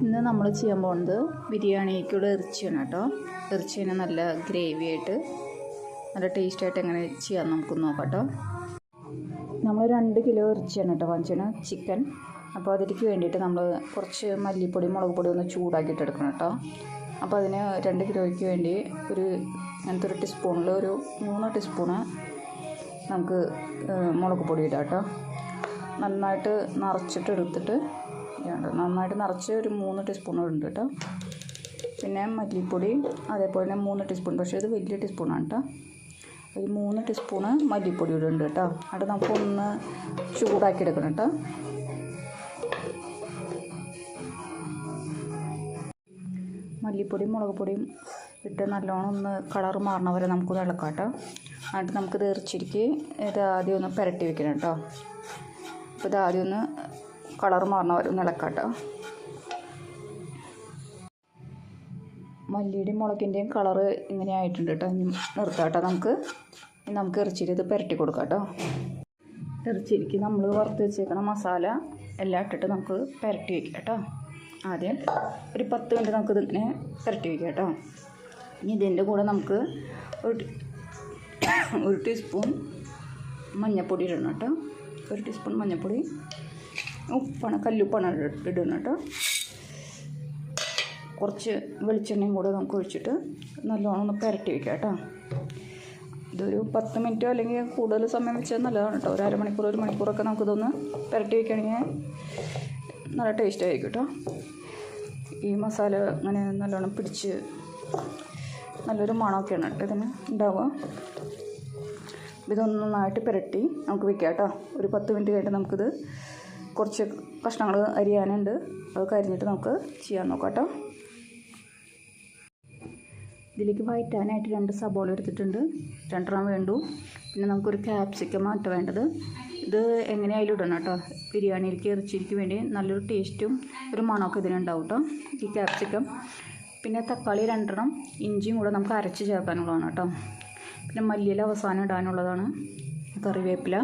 ഇന്ന് നമ്മൾ ചെയ്യാൻ പോകുന്നത് ബിരിയാണിക്കുള്ള ഇറച്ചിയാണ് കേട്ടോ. ഇറച്ചിനെ നല്ല ഗ്രേവി ആയിട്ട് നല്ല ടേസ്റ്റായിട്ട് എങ്ങനെ ചെയ്യാൻ നമുക്ക് നോക്കാം കേട്ടോ. നമ്മൾ 2 കിലോ ഇറച്ചിയാണ് കേട്ടോ വാങ്ങിച്ചാണ് ചിക്കൻ. അപ്പോൾ അതിലേക്ക് വേണ്ടിയിട്ട് നമ്മൾ കുറച്ച് മല്ലിപ്പൊടി മുളക് പൊടി ഒന്ന് ചൂടാക്കിയിട്ട് എടുക്കണം കേട്ടോ. അപ്പോൾ അതിന് 2 കിലോയ്ക്ക് വേണ്ടി അങ്ങനത്തെ ഒരു ടീസ്പൂണിൽ ഒരു 3 ടീസ്പൂണ് നമുക്ക് മുളക് പൊടി ഇടാം കേട്ടോ. നന്നായിട്ട് നിറച്ചിട്ട് എടുത്തിട്ട് നന്നായിട്ട് നിറച്ച് ഒരു 3 ടീസ്പൂൺ ഉണ്ട് കേട്ടോ. പിന്നെ മല്ലിപ്പൊടി അതേപോലെ തന്നെ 3 ടീസ്പൂൺ, പക്ഷേ ഇത് വലിയ ടീസ്പൂണാണ് കേട്ടോ. ഒരു 3 ടീസ്പൂണ് മല്ലിപ്പൊടി ഇടുന്നുണ്ട് കേട്ടോ. അവിടെ നമുക്കൊന്ന് ചൂടാക്കി എടുക്കണം കേട്ടോ. മല്ലിപ്പൊടിയും മുളക് പൊടിയും ഇട്ട് നല്ലോണം ഒന്ന് കളർ മാറണ വരെ നമുക്കൊന്ന് ഇളക്കാം കേട്ടോ. എന്നിട്ട് നമുക്കിത് ഇറച്ചിരിക്ക് ഇത് ആദ്യം ഒന്ന് പുരട്ടി വെക്കണം കേട്ടോ. അപ്പോൾ ഇത് ആദ്യം ഒന്ന് കളർ മാറണ വരെ ഒന്ന് ഇളക്കാം കേട്ടോ. മല്ലിയുടെയും മുളകിൻ്റെയും കളറ് ഇങ്ങനെ ആയിട്ടുണ്ട് കേട്ടോ. ഇനി നിർത്താം കേട്ടോ. നമുക്ക് ഇറച്ചിയിൽ ഇത് പുരട്ടി കൊടുക്കാം കേട്ടോ. ഇറച്ചിയിലേക്ക് നമ്മൾ വറുത്ത് വെച്ചേക്കണ മസാല എല്ലാം ഇട്ടിട്ട് നമുക്ക് പുരട്ടി വയ്ക്കാം കേട്ടോ. ആദ്യം ഒരു 10 മിനിറ്റ് നമുക്കിത് ഇങ്ങനെ പുരട്ടി വയ്ക്കാം കേട്ടോ. ഇനി ഇതിൻ്റെ കൂടെ നമുക്ക് ഒരു ടീസ്പൂൺ മഞ്ഞൾപ്പൊടി ഇടണം കേട്ടോ. 1 ടീസ്പൂൺ മഞ്ഞൾപ്പൊടി, ഉപ്പാണ് കല്ലുപ്പാണ് ഇടണം കേട്ടോ. കുറച്ച് വെളിച്ചെണ്ണയും കൂടെ നമുക്ക് ഒഴിച്ചിട്ട് നല്ലോണം ഒന്ന് പുരട്ടി വയ്ക്കാം കേട്ടോ. ഇതൊരു 10 മിനിറ്റോ അല്ലെങ്കിൽ കൂടുതൽ സമയം വെച്ചാൽ നല്ലതാണ് കേട്ടോ. ഒരു അരമണിക്കൂർ 1 മണിക്കൂറൊക്കെ നമുക്കിതൊന്ന് പുരട്ടി വയ്ക്കുകയാണെങ്കിൽ നല്ല ടേസ്റ്റ് ആയിരിക്കും കേട്ടോ. ഈ മസാല അങ്ങനെ നല്ലോണം പിടിച്ച് നല്ലൊരു മണമൊക്കെയാണ് കേട്ടോ ഇതിന് ഉണ്ടാവുക. ഇതൊന്ന് നന്നായിട്ട് പുരട്ടി നമുക്ക് വയ്ക്കാം കേട്ടോ. ഒരു 10 മിനിറ്റ് കഴിഞ്ഞിട്ട് നമുക്കിത് കുറച്ച് കഷ്ണങ്ങൾ അരിയാനുണ്ട്. അത് കരിഞ്ഞിട്ട് നമുക്ക് ചെയ്യാൻ നോക്കാം കേട്ടോ. ഇതിലേക്ക് വഴറ്റാനായിട്ട് 2 സബോള എടുത്തിട്ടുണ്ട്, 2 വേണ്ടു. പിന്നെ നമുക്കൊരു ക്യാപ്സിക്കമാണ് വേണ്ടത്. ഇത് എങ്ങനെയായാലും ഇടണം കേട്ടോ. ബിരിയാണിയിലേക്ക് ഇറച്ചിക്ക് വേണ്ടി നല്ലൊരു ടേസ്റ്റും ഒരു മണമൊക്കെ ഇതിനുണ്ടാവും കേട്ടോ ഈ ക്യാപ്സിക്കം. പിന്നെ തക്കാളി 2, ഇഞ്ചിയും കൂടെ നമുക്ക് അരച്ച് ചേർക്കാനുള്ളതാണ് കേട്ടോ. പിന്നെ മല്ലിയില അവസാനം ഇടാനുള്ളതാണ്. കറിവേപ്പില,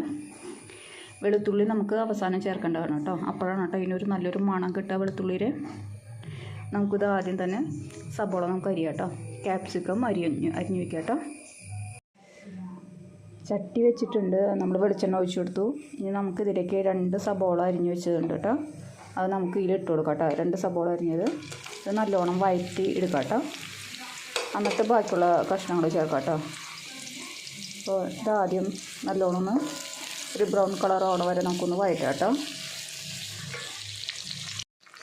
വെളുത്തുള്ളി നമുക്ക് അവസാനം ചേർക്കേണ്ടതാണ് കേട്ടോ. അപ്പോഴാണ് കേട്ടോ ഇതിനൊരു നല്ലൊരു മണം കിട്ടുക വെളുത്തുള്ളിയിൽ. നമുക്കിത് ആദ്യം തന്നെ സബോള നമുക്ക് അരിയാം കേട്ടോ. ക്യാപ്സിക്കം അരിഞ്ഞ് വയ്ക്കാം കേട്ടോ. ചട്ടി വെച്ചിട്ടുണ്ട്, നമ്മൾ വെളിച്ചെണ്ണ ഒഴിച്ചു കൊടുത്തു. ഇനി നമുക്കിതിലേക്ക് 2 സബോള അരിഞ്ഞ് വെച്ചതുണ്ട് കേട്ടോ. അത് നമുക്ക് ഇതിലിട്ട് കൊടുക്കാം കേട്ടോ. 2 സബോള അരിഞ്ഞത് ഇത് നല്ലോണം വഴറ്റി എടുക്കാം കേട്ടോ. എന്നിട്ട് ബാക്കിയുള്ള കഷ്ണങ്ങൾ ചേർക്കാം കേട്ടോ. അപ്പോൾ ഇതാദ്യം നല്ലോണം ഒരു ബ്രൗൺ കളർ ആവണ വരെ നമുക്കൊന്ന് വഴറ്റാം കേട്ടോ.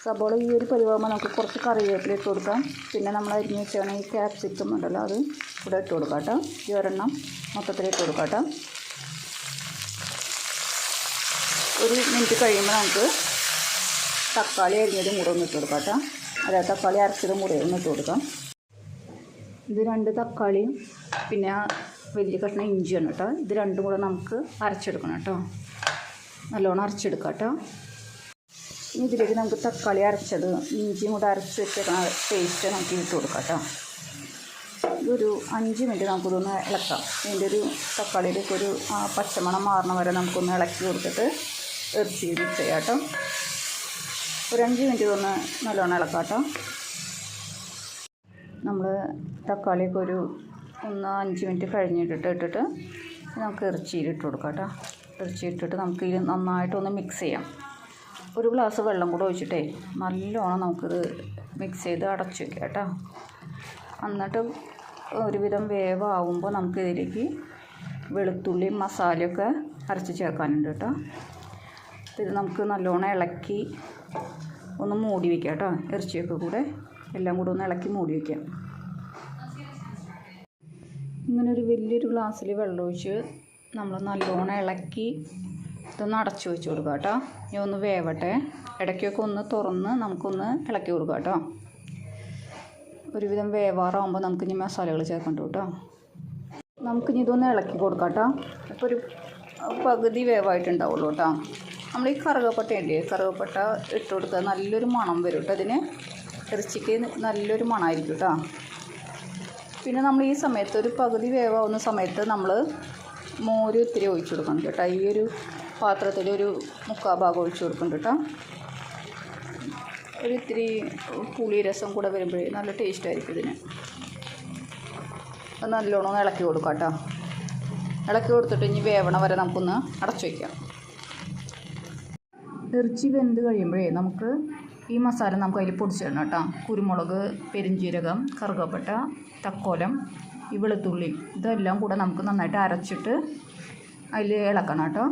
സബോള ഈ ഒരു പരിവാകുമ്പോൾ നമുക്ക് കുറച്ച് കറിവേപ്പില ഇട്ട് കൊടുക്കാം. പിന്നെ നമ്മൾ അരിഞ്ഞ് വെച്ചാണ് ഈ ക്യാപ്സിക്കം ഉണ്ടല്ലോ, അത് ഇവിടെ ഇട്ട് കൊടുക്കാം കേട്ടോ. ഈ ഒരെണ്ണം മൊത്തത്തിൽ ഇട്ട് കൊടുക്കാം കേട്ടോ. 1 മിനിറ്റ് കഴിയുമ്പോൾ നമുക്ക് തക്കാളി അരിഞ്ഞതും കൂടെ ഒന്ന് ഇട്ട് കൊടുക്കാം കേട്ടോ. അതായത് തക്കാളി അരച്ചതും കൂടെ ഒന്ന് ഇട്ട് കൊടുക്കാം. ഇത് 2 തക്കാളിയും പിന്നെ വലിയ കഷ്ണം ഇഞ്ചിയാണ് കേട്ടോ. ഇത് 2 കൂടെ നമുക്ക് അരച്ചെടുക്കണം കേട്ടോ. നല്ലോണം അരച്ചെടുക്കാം കേട്ടോ. ഇനി ഇതിലേക്ക് നമുക്ക് തക്കാളി അരച്ചത് ഇഞ്ചിയും കൂടെ അരച്ച് വെച്ചേക്കണ പേസ്റ്റ് നമുക്ക് ഇട്ട് കൊടുക്കാം കേട്ടോ. ഇതൊരു 5 മിനിറ്റ് നമുക്കിതൊന്ന് ഇളക്കാം. ഇതിൻ്റെ ഒരു തക്കാളിയിലേക്ക് ഒരു പച്ചമണം മാറണ വരെ നമുക്കൊന്ന് ഇളക്കി കൊടുത്തിട്ട് ഇറച്ചി മിക്സ് ചെയ്യാം കേട്ടോ. ഒരു 5 മിനിറ്റ് ഇതൊന്ന് നല്ലോണം ഇളക്കാം കേട്ടോ. നമ്മൾ തക്കാളിയൊക്കെ ഒരു 5 മിനിറ്റ് കഴിഞ്ഞിട്ടിട്ട് നമുക്ക് ഇറച്ചിയിലിട്ട് കൊടുക്കാം കേട്ടോ. ഇറച്ചിയിട്ടിട്ട് നമുക്ക് ഇത് നന്നായിട്ടൊന്ന് മിക്സ് ചെയ്യാം. ഒരു ഗ്ലാസ് വെള്ളം കൂടെ ഒഴിച്ചിട്ടേ നല്ലോണം നമുക്കിത് മിക്സ് ചെയ്ത് അടച്ചു വയ്ക്കാം കേട്ടോ. എന്നിട്ട് ഒരുവിധം വേവാകുമ്പോൾ നമുക്കിതിലേക്ക് വെളുത്തുള്ളിയും മസാലയൊക്കെ അരച്ച് ചേർക്കാനുണ്ട് കേട്ടോ. ഇത് നമുക്ക് നല്ലോണം ഇളക്കി ഒന്ന് മൂടി വയ്ക്കാം കേട്ടോ. ഇറച്ചിയൊക്കെ കൂടെ എല്ലാം കൂടെ ഒന്ന് ഇളക്കി മൂടി വയ്ക്കാം. ഇങ്ങനെ ഒരു വലിയൊരു ഗ്ലാസ്സിൽ വെള്ളം ഒഴിച്ച് നമ്മൾ നല്ലോണം ഇളക്കി ഇതൊന്ന് അടച്ചു വെച്ച് കൊടുക്കാം കേട്ടോ. ഇനി ഒന്ന് വേവട്ടെ. ഇടയ്ക്കൊക്കെ ഒന്ന് തുറന്ന് നമുക്കൊന്ന് ഇളക്കി കൊടുക്കാം കേട്ടോ. ഒരുവിധം വേവാറാകുമ്പോൾ നമുക്കിനി മസാലകൾ ചേർക്കണ്ട കേട്ടോ. നമുക്കിനി ഇതൊന്ന് ഇളക്കി കൊടുക്കാം കേട്ടോ. ഇപ്പോൾ ഒരു പകുതി വേവായിട്ടുണ്ടാവുള്ളൂ കേട്ടോ. നമ്മൾ ഈ കറുകപ്പട്ട ഇല്ലേ, കറുകപ്പട്ട ഇട്ട് കൊടുക്കുക, നല്ലൊരു മണം വരും കേട്ടോ. അതിന് ഇറച്ചിക്ക് നല്ലൊരു മണമായിരിക്കും കേട്ടോ. പിന്നെ നമ്മൾ ഈ സമയത്ത് ഒരു പകുതി വേവാവുന്ന സമയത്ത് നമ്മൾ മോര് ഇത്തിരി ഒഴിച്ചു കൊടുക്കണം കേട്ടോ. ഈ ഒരു പാത്രത്തിൽ ഒരു 3/4 ഭാഗം ഒഴിച്ചു കൊടുക്കുന്നുണ്ട് കേട്ടോ. ഒരു ഇത്തിരി പുളി രസം കൂടെ വരുമ്പോഴേ നല്ല ടേസ്റ്റായിരിക്കും ഇതിന്. അത് നല്ലോണം ഒന്ന് ഇളക്കി കൊടുക്കാം കേട്ടോ. ഇളക്കി കൊടുത്തിട്ട് ഇനി വേവണ വരെ നമുക്കൊന്ന് അടച്ചു വയ്ക്കാം. ഇറച്ചി വെന്ത് കഴിയുമ്പോഴേ നമുക്ക് ഈ മസാല നമുക്ക് അതിൽ പൊടിച്ചിടണം കേട്ടോ. കുരുമുളക്, പെരുംജീരകം, കറുകപ്പട്ട, തക്കോലം, ഈ വെളുത്തുള്ളി ഇതെല്ലാം കൂടെ നമുക്ക് നന്നായിട്ട് അരച്ചിട്ട് അതിൽ ഇളക്കണം കേട്ടോ.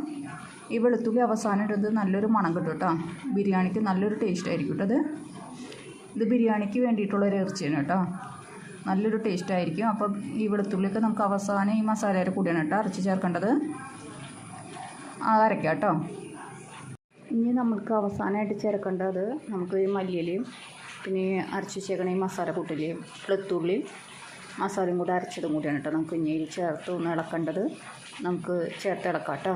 ഈ വെളുത്തുള്ളി അവസാനം ഇടുന്നത് നല്ലൊരു മണം കിട്ടും കേട്ടോ. ബിരിയാണിക്ക് നല്ലൊരു ടേസ്റ്റ് ആയിരിക്കും കേട്ടോ. ഇത് ബിരിയാണിക്ക് വേണ്ടിയിട്ടുള്ളൊരു ഇറച്ചിയാണ് കേട്ടോ. നല്ലൊരു ടേസ്റ്റ് ആയിരിക്കും. അപ്പം ഈ വെളുത്തുള്ളിയൊക്കെ നമുക്ക് അവസാനം ഈ മസാലയുടെ കൂടെയാണ് കേട്ടോ അരച്ച് ചേർക്കേണ്ടത്. അരയ്ക്കാം കേട്ടോ. ഇനി നമുക്ക് അവസാനമായിട്ട് ചേർക്കേണ്ടത് നമുക്ക് ഈ മല്ലിയിലയും പിന്നെ അരച്ച് ചേർക്കണ ഈ മസാല കൂട്ടിലെയും വെളുത്തുള്ളി മസാലയും കൂടെ അരച്ചതും കൂടിയാണ് കേട്ടോ. നമുക്ക് ഇനി ചേർത്ത് ഒന്ന് ഇളക്കേണ്ടത്. നമുക്ക് ചേർത്ത് ഇളക്കാം കേട്ടോ.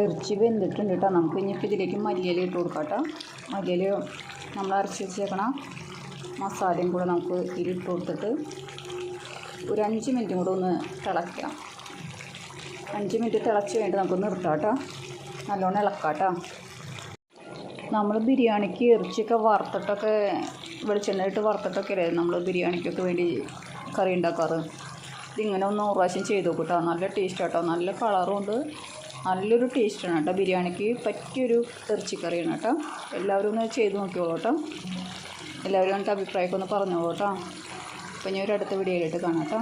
ഇറച്ചി വെന്തിട്ടുണ്ട് കേട്ടോ. നമുക്ക് ഇനിയിപ്പോൾ ഇതിലേക്ക് മല്ലിയില ഇട്ട് കൊടുക്കാം കേട്ടോ. മല്ലിയില നമ്മൾ അരച്ച് വെച്ചേക്കണം മസാലയും കൂടെ നമുക്ക് ഇതിലിട്ട് കൊടുത്തിട്ട് ഒരു 5 മിനിറ്റും കൂടെ ഒന്ന് തിളയ്ക്കാം. 5 മിനിറ്റ് തിളച്ച് കഴിഞ്ഞിട്ട് നമുക്ക് നിർത്താം കേട്ടോ. നല്ലോണം ഇളക്കാം കേട്ടോ. നമ്മൾ ബിരിയാണിക്ക് ഇറച്ചിയൊക്കെ വറുത്തിട്ടൊക്കെ വെളിച്ചെണ്ണയിട്ട് വറുത്തിട്ടൊക്കെ അല്ലേ നമ്മൾ ബിരിയാണിക്കൊക്കെ വേണ്ടി കറി ഉണ്ടാക്കാറ്. ഇതിങ്ങനെ ഒന്ന് 100 പ്രാവശ്യം ചെയ്ത് നോക്കും കേട്ടോ. നല്ല ടേസ്റ്റ് കേട്ടോ. നല്ല കളറും ഉണ്ട്. നല്ലൊരു ടേസ്റ്റാണ് കേട്ടോ. ബിരിയാണിക്ക് പറ്റിയൊരു ഇറച്ചിക്കറിയാണ് കേട്ടോ. എല്ലാവരും ഒന്ന് ചെയ്ത് നോക്കിയോളൂ കേട്ടോ. എല്ലാവരും എന്നിട്ട് അഭിപ്രായമൊക്കെ ഒന്ന് പറഞ്ഞോളൂ കേട്ടോ. അപ്പോൾ ഞാൻ ഒരു അടുത്ത വീഡിയോയിലിട്ട് കാണാം കേട്ടോ.